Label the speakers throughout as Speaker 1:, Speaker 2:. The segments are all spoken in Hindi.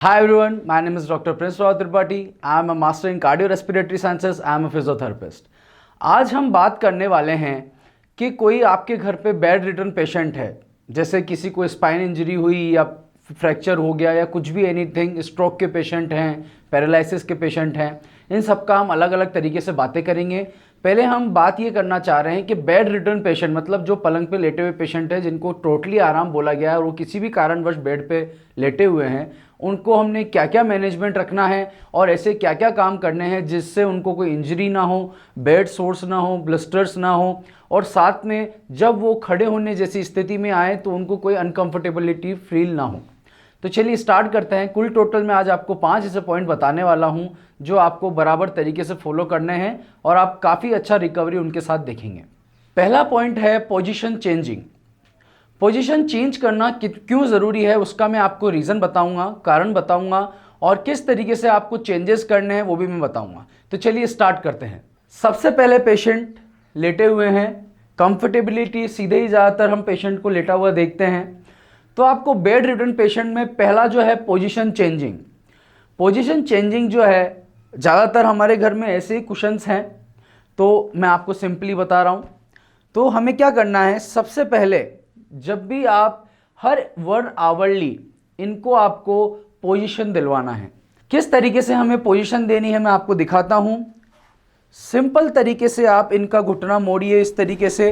Speaker 1: Hi everyone, my name is Dr. Prince Rao Tripathi. I am a master in cardiorespiratory sciences. I am a physiotherapist. आज हम बात करने वाले हैं कि कोई आपके घर पे बेड रिटर्न पेशेंट है, जैसे किसी को स्पाइन इंजरी हुई या फ्रैक्चर हो गया या कुछ भी एनीथिंग, स्ट्रोक के पेशेंट हैं, पैरालिसिस के पेशेंट हैं, इन सब का हम अलग अलग तरीके से बातें करेंगे। पहले हम बात ये करना चाह रहे हैं कि बेड रिटर्न पेशेंट मतलब जो पलंग पे लेटे हुए पेशेंट है, जिनको टोटली आराम बोला गया है और वो किसी भी कारणवश बेड पे लेटे हुए हैं, उनको हमने क्या क्या मैनेजमेंट रखना है और ऐसे क्या क्या काम करने हैं जिससे उनको कोई इंजरी ना हो, बेड सोर्स ना हो, ब्लिस्टर्स ना हो, और साथ में जब वो खड़े होने जैसी स्थिति में आए तो उनको कोई अनकंफर्टेबिलिटी फील ना हो। तो चलिए स्टार्ट करते हैं। कुल टोटल में आज आपको 5 ऐसे पॉइंट बताने वाला हूं जो आपको बराबर तरीके से फॉलो करने हैं और आप काफ़ी अच्छा रिकवरी उनके साथ देखेंगे। पहला पॉइंट है पोजीशन चेंजिंग। पोजीशन चेंज करना क्यों ज़रूरी है उसका मैं आपको रीज़न बताऊंगा, कारण बताऊंगा और किस तरीके से आपको चेंजेस करने हैं वो भी मैं बताऊंगा। तो चलिए स्टार्ट करते हैं। सबसे पहले पेशेंट लेटे हुए हैं, कंफर्टेबिलिटी सीधे ही ज़्यादातर हम पेशेंट को लेटा हुआ देखते हैं। तो आपको बेड रिटर्न पेशेंट में पहला जो है पोजीशन चेंजिंग। पोजीशन चेंजिंग जो है ज़्यादातर हमारे घर में ऐसे ही कुशन्स हैं, तो मैं आपको सिंपली बता रहा हूँ। तो हमें क्या करना है, सबसे पहले जब भी आप हर 1 आवरली इनको आपको पोजीशन दिलवाना है। किस तरीके से हमें पोजीशन देनी है मैं आपको दिखाता हूँ। सिंपल तरीके से आप इनका घुटना मोड़िए, इस तरीके से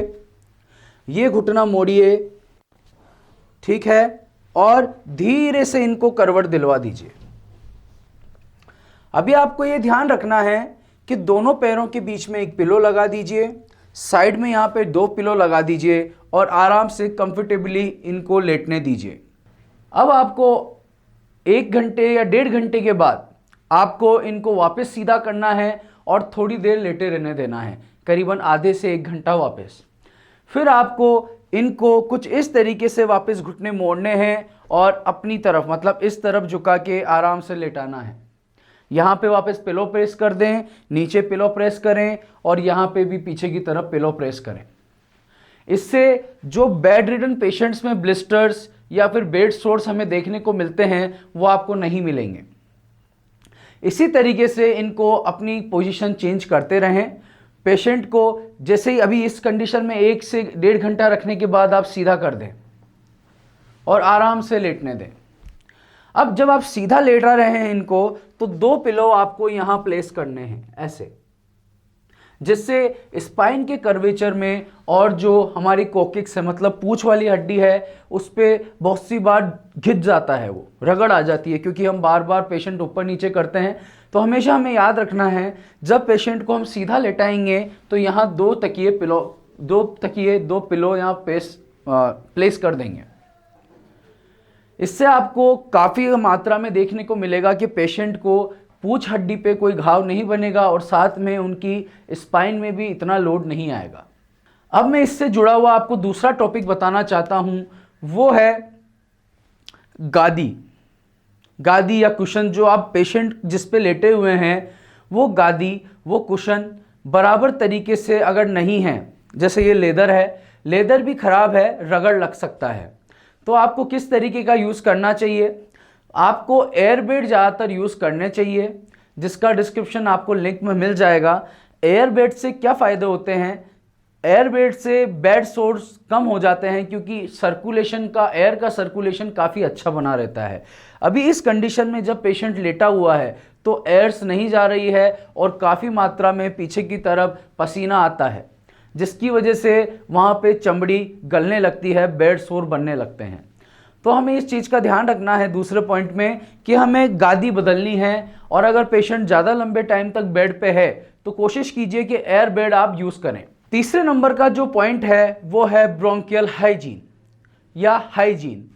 Speaker 1: ये घुटना मोड़िए, ठीक है, और धीरे से इनको करवट दिलवा दीजिए। अभी आपको ये ध्यान रखना है कि दोनों पैरों के बीच में एक पिलो लगा दीजिए, साइड में यहाँ पे 2 पिलो लगा दीजिए और आराम से कंफर्टेबली इनको लेटने दीजिए। अब आपको 1 घंटे या 1.5 घंटे के बाद आपको इनको वापस सीधा करना है और थोड़ी देर लेटे रहने देना है, करीबन आधे से 1 घंटा वापस। फिर आपको इनको कुछ इस तरीके से वापस घुटने मोड़ने हैं और अपनी तरफ मतलब इस तरफ झुका के आराम से लेटाना है। यहाँ पे वापस पिलो प्रेस कर दें, नीचे पिलो प्रेस करें और यहाँ पे भी पीछे की तरफ पिलो प्रेस करें। इससे जो बेड रिडन पेशेंट्स में ब्लिस्टर्स या फिर बेड सोर्स हमें देखने को मिलते हैं वो आपको नहीं मिलेंगे। इसी तरीके से इनको अपनी पोजीशन चेंज करते रहें। पेशेंट को जैसे ही अभी इस कंडीशन में 1 से 1.5 घंटा रखने के बाद आप सीधा कर दें और आराम से लेटने दें। अब जब आप सीधा लेटा रहे हैं इनको, तो 2 पिलो आपको यहां प्लेस करने हैं ऐसे, जिससे स्पाइन के कर्वेचर में और जो हमारी कोकिक्स है मतलब पूंछ वाली हड्डी है उस पर बहुत सी बार घिस जाता है, वो रगड़ आ जाती है क्योंकि हम बार बार पेशेंट ऊपर नीचे करते हैं। तो हमेशा हमें याद रखना है जब पेशेंट को हम सीधा लेटाएंगे तो यहाँ 2 पिलो यहाँ प्लेस कर देंगे। इससे आपको काफ़ी मात्रा में देखने को मिलेगा कि पेशेंट को पूंछ हड्डी पे कोई घाव नहीं बनेगा और साथ में उनकी स्पाइन में भी इतना लोड नहीं आएगा। अब मैं इससे जुड़ा हुआ आपको दूसरा टॉपिक बताना चाहता हूँ, वो है गादी या कुशन। जो आप पेशेंट जिस पे लेटे हुए हैं वो गादी, वो कुशन बराबर तरीके से अगर नहीं है, जैसे ये लेदर है, लेदर भी ख़राब है, रगड़ लग सकता है, तो आपको किस तरीके का यूज़ करना चाहिए। आपको एयर बेड ज़्यादातर यूज़ करने चाहिए, जिसका डिस्क्रिप्शन आपको लिंक में मिल जाएगा। एयर बेड से क्या फ़ायदे होते हैं, एयर बेड से बेड सोर्स कम हो जाते हैं क्योंकि एयर का सर्कुलेशन काफ़ी अच्छा बना रहता है। अभी इस कंडीशन में जब पेशेंट लेटा हुआ है तो एयर्स नहीं जा रही है और काफ़ी मात्रा में पीछे की तरफ पसीना आता है, जिसकी वजह से वहाँ पे चमड़ी गलने लगती है, बेड सोर बनने लगते हैं। तो हमें इस चीज़ का ध्यान रखना है दूसरे पॉइंट में कि हमें गादी बदलनी है, और अगर पेशेंट ज़्यादा लंबे टाइम तक बेड पे है तो कोशिश कीजिए कि एयर बेड आप यूज़ करें। तीसरे नंबर का जो पॉइंट है वो है ब्रोंकियल हाइजीन या हाइजीन।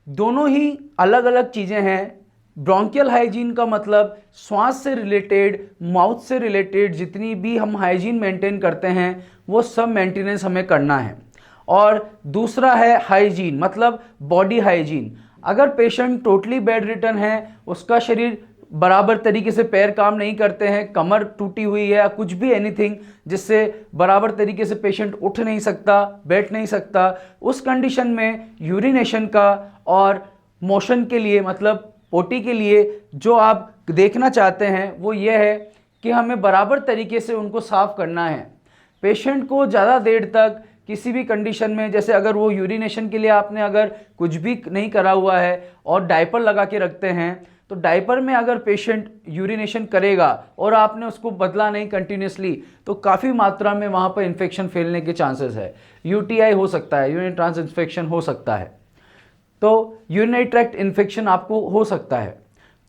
Speaker 1: दोनों ही अलग अलग चीज़ें हैं। ब्रोंकियल हाइजीन का मतलब श्वास से रिलेटेड, माउथ से रिलेटेड जितनी भी हम हाइजीन मेंटेन करते हैं वो सब मेंटेनेंस हमें करना है। और दूसरा है हाइजीन मतलब बॉडी हाइजीन। अगर पेशेंट टोटली बेड रिटर्न है, उसका शरीर बराबर तरीके से पैर काम नहीं करते हैं, कमर टूटी हुई है या कुछ भी एनीथिंग जिससे बराबर तरीके से पेशेंट उठ नहीं सकता, बैठ नहीं सकता, उस कंडीशन में यूरिनेशन का और मोशन के लिए मतलब पोटी के लिए जो आप देखना चाहते हैं वो ये है कि हमें बराबर तरीके से उनको साफ़ करना है। पेशेंट को ज़्यादा देर तक किसी भी कंडीशन में, जैसे अगर वो यूरिनेशन के लिए आपने अगर कुछ भी नहीं करा हुआ है और डायपर लगा के रखते हैं, तो डायपर में अगर पेशेंट यूरिनेशन करेगा और आपने उसको बदला नहीं कंटिन्यूसली, तो काफ़ी मात्रा में वहाँ पर इन्फेक्शन फैलने के चांसेस है। यूटीआई हो सकता है, यूरिन ट्रांस इन्फेक्शन हो सकता है, तो यूरिनरी ट्रैक्ट इन्फेक्शन आपको हो सकता है।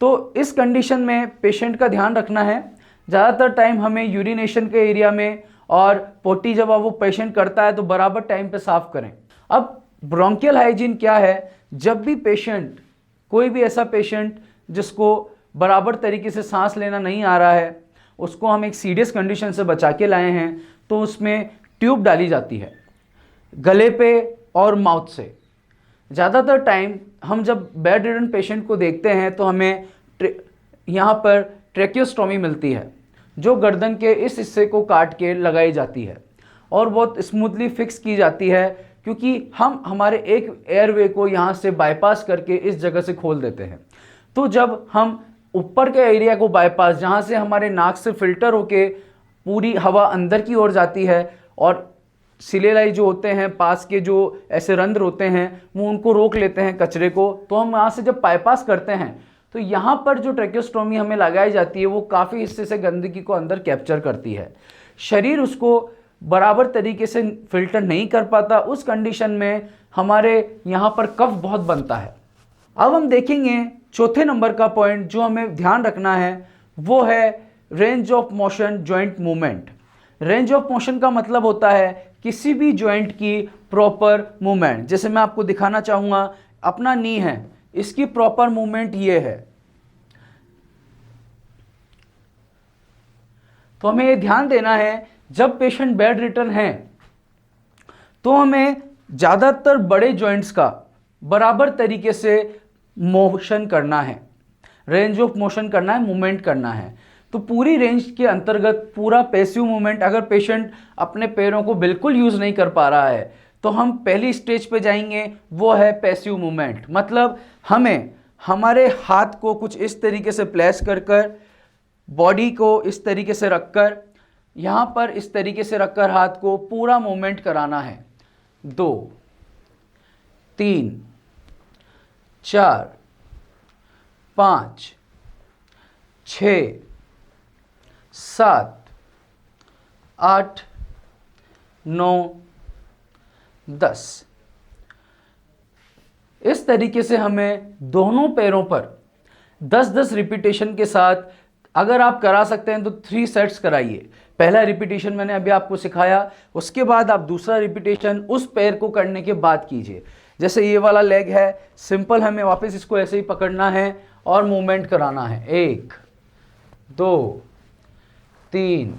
Speaker 1: तो इस कंडीशन में पेशेंट का ध्यान रखना है। ज़्यादातर टाइम हमें यूरिनेशन के एरिया में और पोटी जब वो पेशेंट करता है तो बराबर टाइम पे साफ करें। अब ब्रोंकियल हाइजीन क्या है? जब भी पेशेंट, कोई भी ऐसा पेशेंट जिसको बराबर तरीके से सांस लेना नहीं आ रहा है, उसको हम एक सीरियस कंडीशन से बचा के लाए हैं, तो उसमें ट्यूब डाली जाती है गले पे और माउथ से। ज़्यादातर टाइम हम जब बेड रिडन पेशेंट को देखते हैं तो हमें यहाँ पर ट्रेकियोस्टोमी मिलती है, जो गर्दन के इस हिस्से को काट के लगाई जाती है और बहुत स्मूथली फिक्स की जाती है, क्योंकि हम हमारे एक एयरवे को यहाँ से बाईपास करके इस जगह से खोल देते हैं। तो जब हम ऊपर के एरिया को बाईपास, जहाँ से हमारे नाक से फिल्टर होके पूरी हवा अंदर की ओर जाती है और सिलेलाई जो होते हैं पास के जो ऐसे रंध्र होते हैं वो उनको रोक लेते हैं कचरे को, तो हम यहाँ से जब बाईपास करते हैं तो यहाँ पर जो ट्रेकियोस्टोमी हमें लगाई जाती है वो काफ़ी हिस्से से गंदगी को अंदर कैप्चर करती है। शरीर उसको बराबर तरीके से फिल्टर नहीं कर पाता, उस कंडीशन में हमारे यहाँ पर कफ बहुत बनता है। अब हम देखेंगे चौथे नंबर का पॉइंट जो हमें ध्यान रखना है, वो है range of motion joint movement. Range of motion का मतलब होता है किसी भी जॉइंट की प्रॉपर मूवमेंट। जैसे मैं आपको दिखाना चाहूँगा, अपना नी है, इसकी प्रॉपर मूवमेंट ये है। तो हमें ये ध्यान देना है जब पेशेंट बेड रिटर्न है तो हमें ज़्यादातर बड़े जॉइंट्स का बराबर तरीके से मोशन करना है, रेंज ऑफ मोशन करना है, मूवमेंट करना है। तो पूरी रेंज के अंतर्गत पूरा पैसिव मूवमेंट, अगर पेशेंट अपने पैरों को बिल्कुल यूज़ नहीं कर पा रहा है तो हम पहली स्टेज पे जाएंगे, वो है पैसिव मूवमेंट। मतलब हमें हमारे हाथ को कुछ इस तरीके से प्लेस कर कर, बॉडी को इस तरीके से रखकर, यहाँ पर इस तरीके से रखकर हाथ को पूरा मूवमेंट कराना है। 2 3 4 5 6 7 8 9 10। इस तरीके से हमें दोनों पैरों पर 10-10 रिपीटेशन के साथ, अगर आप करा सकते हैं तो 3 सेट्स कराइए। पहला रिपीटेशन मैंने अभी आपको सिखाया, उसके बाद आप दूसरा रिपीटेशन उस पैर को करने के बाद कीजिए। जैसे ये वाला लेग है, सिंपल हमें वापस इसको ऐसे ही पकड़ना है और मूवमेंट कराना है। 1 2 3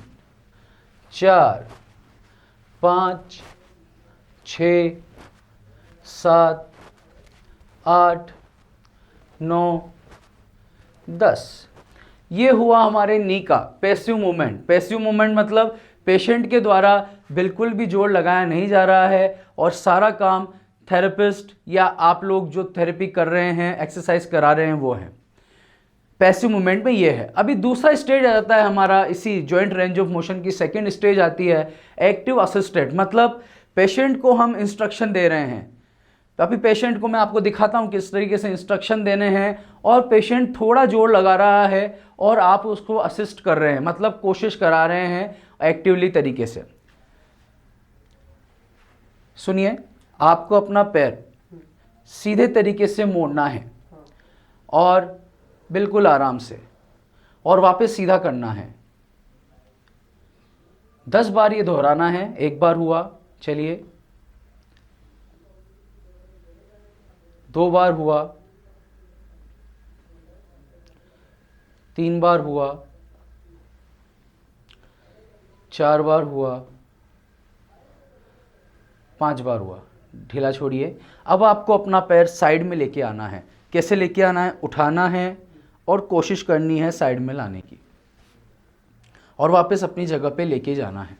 Speaker 1: 4 5 6 7 8 9 10। ये हुआ हमारे नी का पैसिव मूवमेंट। पैसिव मूवमेंट मतलब पेशेंट के द्वारा बिल्कुल भी जोर लगाया नहीं जा रहा है और सारा काम थेरेपिस्ट या आप लोग जो थेरेपी कर रहे हैं, एक्सरसाइज करा रहे हैं, वो है पैसिव मूवमेंट में ये है। अभी दूसरा स्टेज आ जाता है हमारा, इसी जॉइंट रेंज ऑफ मोशन की सेकेंड स्टेज आती है एक्टिव असिस्टेड। मतलब पेशेंट को हम इंस्ट्रक्शन दे रहे हैं, तो अभी पेशेंट को मैं आपको दिखाता हूँ किस तरीके से इंस्ट्रक्शन देने हैं, और पेशेंट थोड़ा जोर लगा रहा है और आप उसको असिस्ट कर रहे हैं, मतलब कोशिश करा रहे हैं एक्टिवली तरीके से। सुनिए, आपको अपना पैर सीधे तरीके से मोड़ना है और बिल्कुल आराम से, और वापस सीधा करना है। 10 बार ये दोहराना है। 1 बार हुआ, चलिए 2 बार हुआ, 3 बार हुआ, 4 बार हुआ, 5 बार हुआ। ढीला छोड़िए। अब आपको अपना पैर साइड में लेके आना है। कैसे लेके आना है? उठाना है और कोशिश करनी है साइड में लाने की, और वापस अपनी जगह पे लेके जाना है।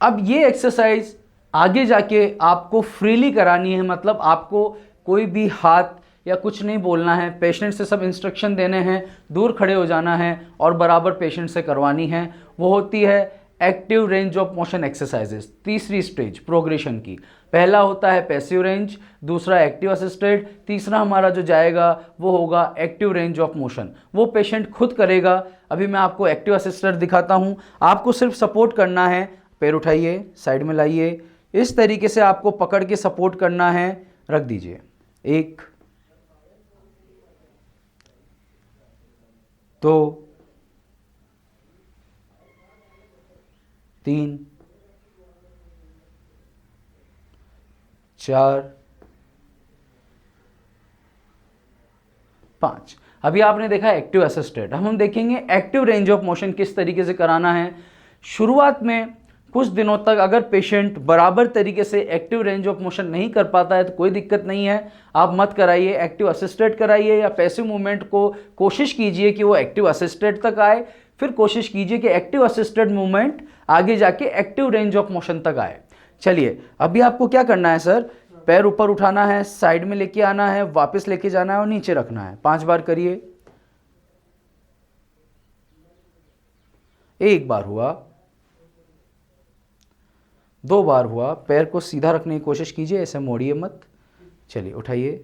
Speaker 1: अब ये एक्सरसाइज आगे जाके आपको फ्रीली करानी है, मतलब आपको कोई भी हाथ या कुछ नहीं बोलना है, पेशेंट से सब इंस्ट्रक्शन देने हैं, दूर खड़े हो जाना है और बराबर पेशेंट से करवानी है। वो होती है active range of motion exercises, तीसरी स्टेज प्रोग्रेशन की। पहला होता है पैसिव रेंज, दूसरा एक्टिव असिस्टेड, तीसरा हमारा जो जाएगा वो होगा एक्टिव रेंज ऑफ मोशन, वो पेशेंट खुद करेगा। अभी मैं आपको एक्टिव असिस्टेड दिखाता हूँ। आपको सिर्फ सपोर्ट करना है, पैर उठाइए, साइड में लाइए, इस तरीके से आपको पकड़ के सपोर्ट करना है, रख दीजिए। 1 2 3 4 5। अभी आपने देखा एक्टिव असिस्टेड। हम देखेंगे एक्टिव रेंज ऑफ मोशन किस तरीके से कराना है। शुरुआत में कुछ दिनों तक अगर पेशेंट बराबर तरीके से एक्टिव रेंज ऑफ मोशन नहीं कर पाता है तो कोई दिक्कत नहीं है, आप मत कराइए, एक्टिव असिस्टेड कराइए या पैसिव मूवमेंट को कोशिश कीजिए कि वो एक्टिव असिस्टेड तक आए, फिर कोशिश कीजिए कि एक्टिव असिस्टेड मूवमेंट आगे जाके एक्टिव रेंज ऑफ मोशन तक आए। चलिए अभी आपको क्या करना है सर, पैर ऊपर उठाना है, साइड में लेके आना है, वापस लेके जाना है और नीचे रखना है। 5 बार करिए। 1 बार हुआ, 2 बार हुआ, पैर को सीधा रखने की कोशिश कीजिए, ऐसे मोड़िए मत। चलिए उठाइए।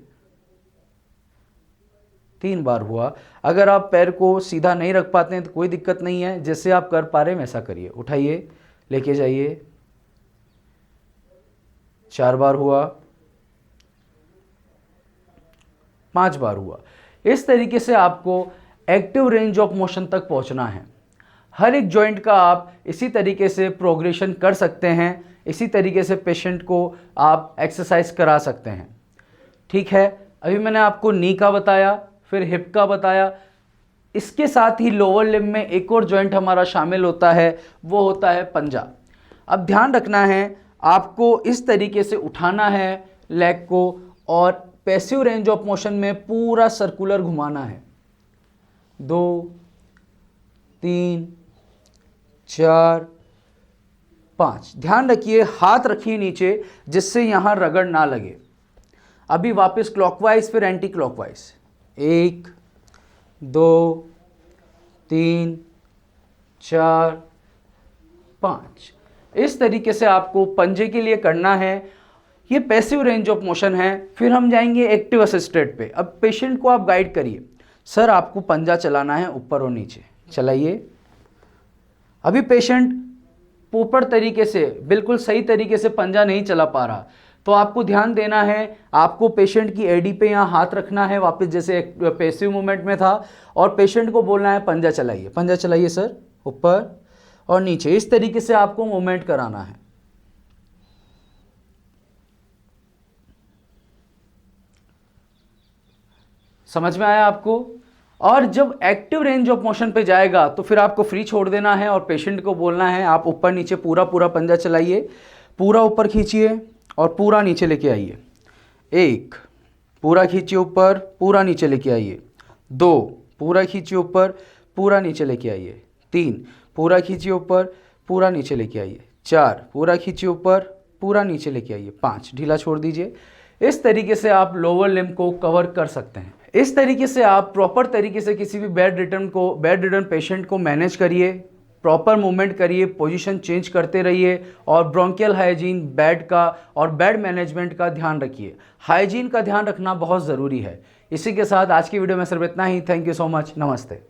Speaker 1: 3 बार हुआ। अगर आप पैर को सीधा नहीं रख पाते हैं तो कोई दिक्कत नहीं है, जैसे आप कर पा रहे हैं वैसा करिए। उठाइए, लेके जाइए। 4 बार हुआ, 5 बार हुआ। इस तरीके से आपको एक्टिव रेंज ऑफ मोशन तक पहुंचना है। हर एक जॉइंट का आप इसी तरीके से प्रोग्रेशन कर सकते हैं, इसी तरीके से पेशेंट को आप एक्सरसाइज करा सकते हैं। ठीक है, अभी मैंने आपको नी का बताया, फिर हिप का बताया, इसके साथ ही लोअर लिम्ब में एक और जॉइंट हमारा शामिल होता है, वो होता है पंजा। अब ध्यान रखना है, आपको इस तरीके से उठाना है लेग को और पैसिव रेंज ऑफ मोशन में पूरा सर्कुलर घुमाना है। 2 3 4 5। ध्यान रखिए, हाथ रखिए नीचे जिससे यहां रगड़ ना लगे। अभी वापस क्लॉकवाइज फिर एंटी क्लॉकवाइज। 1 2 3 4 5। इस तरीके से आपको पंजे के लिए करना है। ये पैसिव रेंज ऑफ मोशन है। फिर हम जाएंगे एक्टिव असिस्टेड पे। अब पेशेंट को आप गाइड करिए, सर आपको पंजा चलाना है ऊपर और नीचे, चलाइए। अभी पेशेंट प्रॉपर तरीके से, बिल्कुल सही तरीके से पंजा नहीं चला पा रहा, तो आपको ध्यान देना है, आपको पेशेंट की एडी पे यहाँ हाथ रखना है वापस जैसे पैसिव मूवमेंट में था, और पेशेंट को बोलना है पंजा चलाइए, पंजा चलाइए सर, ऊपर और नीचे। इस तरीके से आपको मूवमेंट कराना है। समझ में आया आपको? और जब एक्टिव रेंज ऑफ मोशन पे जाएगा तो फिर आपको फ्री छोड़ देना है और पेशेंट को बोलना है आप ऊपर नीचे पूरा पंजा चलाइए, पूरा ऊपर खींचिए और पूरा नीचे लेके आइए। 1 पूरा खींचिए ऊपर, पूरा नीचे लेके आइए। 2 पूरा खींचिए ऊपर, पूरा नीचे लेके आइए। 3 पूरा खींचिए ऊपर, पूरा नीचे लेके आइए। 4 पूरा खींचिए ऊपर, पूरा नीचे लेके आइए। 5 ढीला छोड़ दीजिए। इस तरीके से आप लोअर लिम्ब को कवर कर सकते हैं। इस तरीके से आप प्रॉपर तरीके से किसी भी बेड रिटर्न पेशेंट को मैनेज करिए, प्रॉपर मूवमेंट करिए, पोजीशन चेंज करते रहिए और ब्रोंकियल हाइजीन, बेड का और बेड मैनेजमेंट का ध्यान रखिए। हाइजीन का ध्यान रखना बहुत ज़रूरी है। इसी के साथ आज की वीडियो में सिर्फ इतना ही। Thank you so much. नमस्ते।